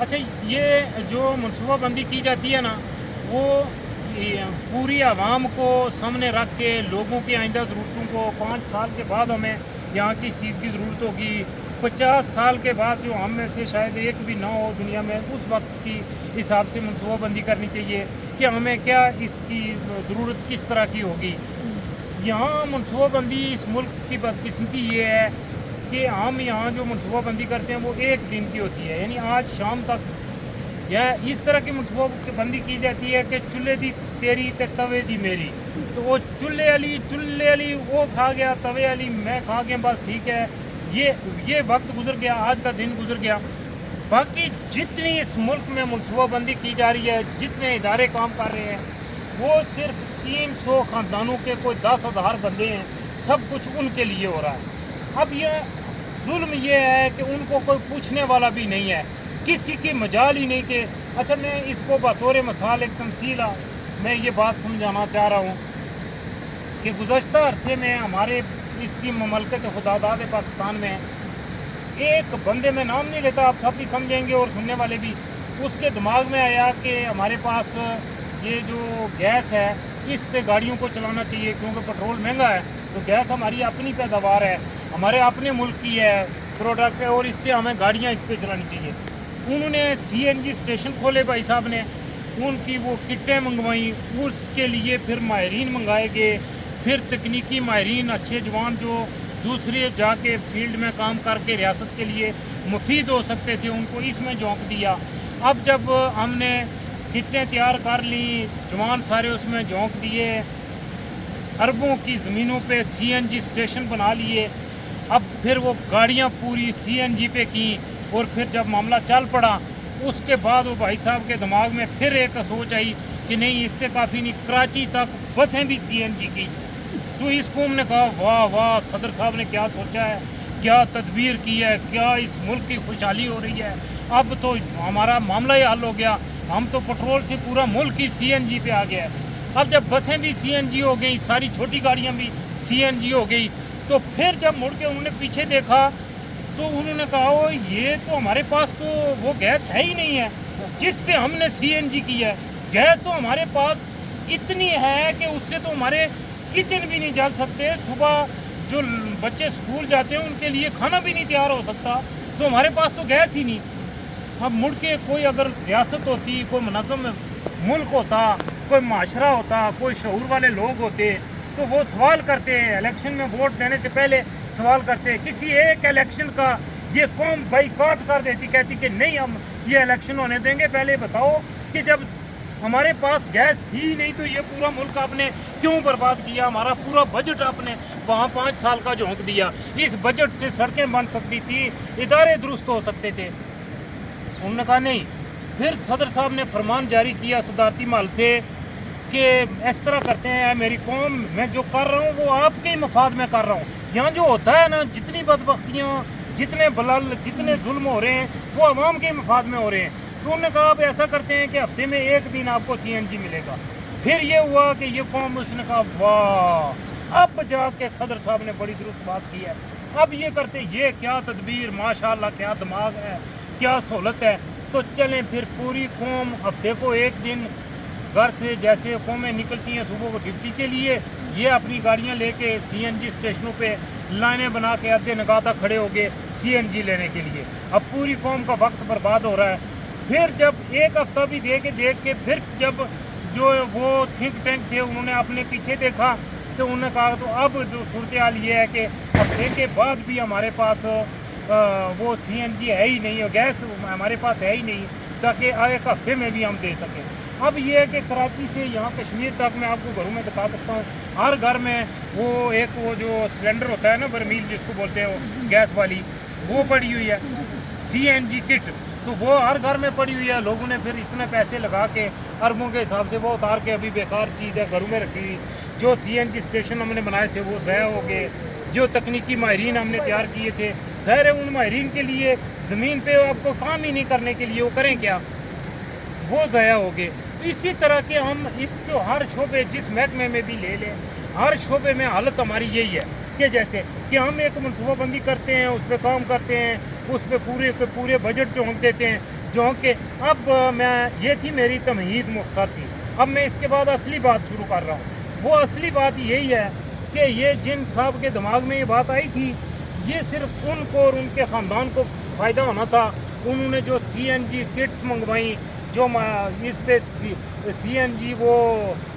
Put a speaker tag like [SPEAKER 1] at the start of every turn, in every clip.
[SPEAKER 1] अच्छा, ये जो मनसूबा बंदी की जाती है ना, वो पूरी आवाम को सामने रख के लोगों की आइंदा ज़रूरतों को 5 साल के बाद हमें यहाँ की इस चीज़ की ज़रूरत होगी, 50 साल के बाद जो हम में से शायद एक भी ना हो दुनिया में, उस वक्त की हिसाब से मनसूबा बंदी करनी चाहिए कि हमें क्या इसकी ज़रूरत किस तरह की होगी। यहाँ मनसूबा बंदी इस मुल्क की बदकिस्मती ये है कि हम यहाँ जो मनसूबा बंदी करते हैं वो एक दिन की होती है, यानी आज शाम तक, या इस तरह की मनसूबा बंदी की जाती है कि चूल्हे दी तेरी ते तवे दी मेरी। तो वो चूल्हे वाली वो खा गया, तवे वाली मैं खा गया, बस ठीक है, ये वक्त गुजर गया, आज का दिन गुजर गया। बाकी जितनी इस मुल्क में मनसूबा बंदी की जा रही है, जितने इदारे काम कर रहे हैं, वो सिर्फ 300 ख़ानदानों के कोई 10,000 बंदे हैं, सब कुछ उनके लिए हो रहा है। अब ये जुल्म ये है कि उनको कोई पूछने वाला भी नहीं है, किसी की मजाल ही नहीं कि अच्छा, मैं इसको बतौर मिसाल एक तमसील मैं ये बात समझाना चाह रहा हूँ कि गुज़श्ता अरसे में हमारे इसी ममलकत खुदादाद पाकिस्तान में एक बंदे में नाम नहीं लेता, आप सब भी समझेंगे और सुनने वाले भी, उसके दिमाग में आया कि हमारे पास ये जो गैस है इस पे गाड़ियों को चलाना चाहिए, क्योंकि पेट्रोल महंगा है, तो गैस हमारी अपनी पैदावार है, हमारे अपने मुल्क की है, प्रोडक्ट है, और इससे हमें गाड़ियाँ इस पे चलानी चाहिए। उन्होंने CNG स्टेशन खोले भाई साहब ने, उनकी वो किटें मंगवाई, उसके लिए फिर माहिरीन मंगाए गए, फिर तकनीकी माहिरीन अच्छे जवान जो दूसरे जाके फील्ड में काम करके रियासत के लिए मुफीद हो सकते थे, उनको इसमें झोंक दिया। अब जब हमने किटें तैयार कर ली, जवान सारे उसमें झोंक दिए, अरबों की ज़मीनों पे CNG स्टेशन बना लिए, अब फिर वो गाड़ियाँ पूरी CNG पे की, और फिर जब मामला चल पड़ा उसके बाद वो भाई साहब के दिमाग में फिर एक सोच आई कि नहीं, इससे काफ़ी नहीं, कराची तक बसें भी CNG की। तो इसको हमने कहा वाह वाह, सदर साहब ने क्या सोचा है, क्या तदबीर की है, क्या इस मुल्क की खुशहाली हो रही है, अब तो हमारा मामला ही हल हो गया, हम तो पेट्रोल से पूरा मुल्क ही CNG पे आ गया है। अब जब बसें भी CNG हो गई, सारी छोटी गाड़ियाँ भी CNG हो गई, तो फिर जब मुड़ के उन्होंने पीछे देखा तो उन्होंने कहा ओ ये तो हमारे पास तो वो गैस है ही नहीं है जिस पे हमने CNG की है, गैस तो हमारे पास इतनी है कि उससे तो हमारे किचन भी नहीं जल सकते, सुबह जो बच्चे स्कूल जाते हैं उनके लिए खाना भी नहीं तैयार हो सकता, तो हमारे पास तो गैस ही नहीं। अब मुड़ के कोई अगर रियासत होती, कोई मुनज़्ज़म मुल्क होता, कोई माशरा होता, कोई शऊर वाले लोग होते, तो वो सवाल करते हैं, इलेक्शन में वोट देने से पहले सवाल करते हैं, किसी एक इलेक्शन का ये कौम बाइकआउट कर देती, कहती कि नहीं हम ये इलेक्शन होने देंगे, पहले बताओ कि जब हमारे पास गैस थी नहीं तो ये पूरा मुल्क आपने क्यों बर्बाद किया, हमारा पूरा बजट आपने वहाँ 5 साल का झोंक दिया, इस बजट से सड़कें बन सकती थी, इदारे दुरुस्त हो सकते थे। उन्होंने कहा नहीं। फिर सदर साहब ने फरमान जारी किया सदारती महल से कि इस तरह करते हैं मेरी कौम, मैं जो कर रहा हूँ वो आपके ही मफाद में कर रहा हूँ, यहाँ जो होता है ना, जितनी बदबख्तियाँ, जितने बलाल, जितने जुल्म हो रहे हैं वो अवाम के मफाद में हो रहे हैं। तो उन्होंने कहा आप ऐसा करते हैं कि हफ्ते में एक दिन आपको CNG मिलेगा। फिर ये हुआ कि ये कौम, उसने कहा वाह, अब जाके सदर साहब ने बड़ी दुरुस्त बात की है, अब ये करते, ये क्या तदबीर, माशाल्लाह क्या दिमाग है, क्या सहूलत है। तो चलें फिर पूरी कौम हफ्ते को एक दिन घर से, जैसे कौमें निकलती हैं सुबह को ड्यूटी के लिए, ये अपनी गाड़ियां लेके CNG स्टेशनों पे लाइनें बना के अद्धे नगाह तक खड़े हो गए CNG लेने के लिए। अब पूरी कौम का वक्त बर्बाद हो रहा है। फिर जब एक हफ्ता भी देख के फिर जब जो वो थिंक टैंक थे उन्होंने अपने पीछे देखा तो उन्होंने कहा तो अब जो सूरत हाल ये है कि हफ्ते के बाद भी हमारे पास वो CNG है ही नहीं, गैस हमारे पास है ही नहीं, ताकि एक हफ्ते में भी हम दे सकें। अब ये है कि कराची से यहाँ कश्मीर तक मैं आपको घरों में दिखा सकता हूँ, हर घर में वो एक वो जो सिलेंडर होता है ना, बरमील जिसको बोलते हैं, वो गैस वाली, वो पड़ी हुई है, CNG किट, तो वो हर घर में पड़ी हुई है। लोगों ने फिर इतने पैसे लगा के अरबों के हिसाब से वो उतार के अभी बेकार चीज़ है घरों में रखी हुई। जो CNG स्टेशन हमने बनाए थे वो ज़ाया हो गए, जो तकनीकी माहिरीन हमने तैयार किए थे, ज़ाहिर है उन माहिरीन के लिए ज़मीन पे आपको काम ही नहीं करने के लिए वो करें क्या, वो ज़ाया हो गए। इसी तरह के हम इसको हर शोबे, जिस महकमे में भी ले लें, हर शोबे में हालत हमारी यही है कि जैसे कि हम एक मनसूबाबंदी करते हैं, उस पर काम करते हैं, उस पर पूरे बजट झोंक देते हैं, جو کہ اب میں یہ تھی میری تمہید مختصر تھی. اب میں اس کے بعد اصلی بات شروع کر رہا ہوں. وہ اصلی بات یہی ہے کہ یہ جن صاحب کے دماغ میں یہ بات آئی تھی یہ صرف ان کو اور ان کے خاندان کو فائدہ ہونا تھا. انہوں نے جو سی این جی کٹس منگوائیں, جو اس پہ سی این جی وہ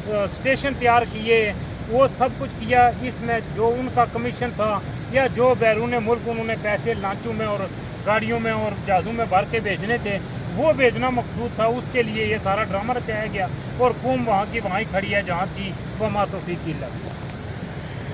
[SPEAKER 1] اسٹیشن تیار کیے, وہ سب کچھ کیا. اس میں جو ان کا کمیشن تھا یا جو بیرون ملک انہوں نے پیسے لانچوں میں اور گاڑیوں میں اور جہازوں میں بھر کے بھیجنے تھے وہ بھیجنا مقصود تھا. اس کے لیے یہ سارا ڈرامہ رچایا گیا اور قوم وہاں کی وہاں ہی کھڑی ہے جہاں تھی. وہ ما توفیق الا باللہ.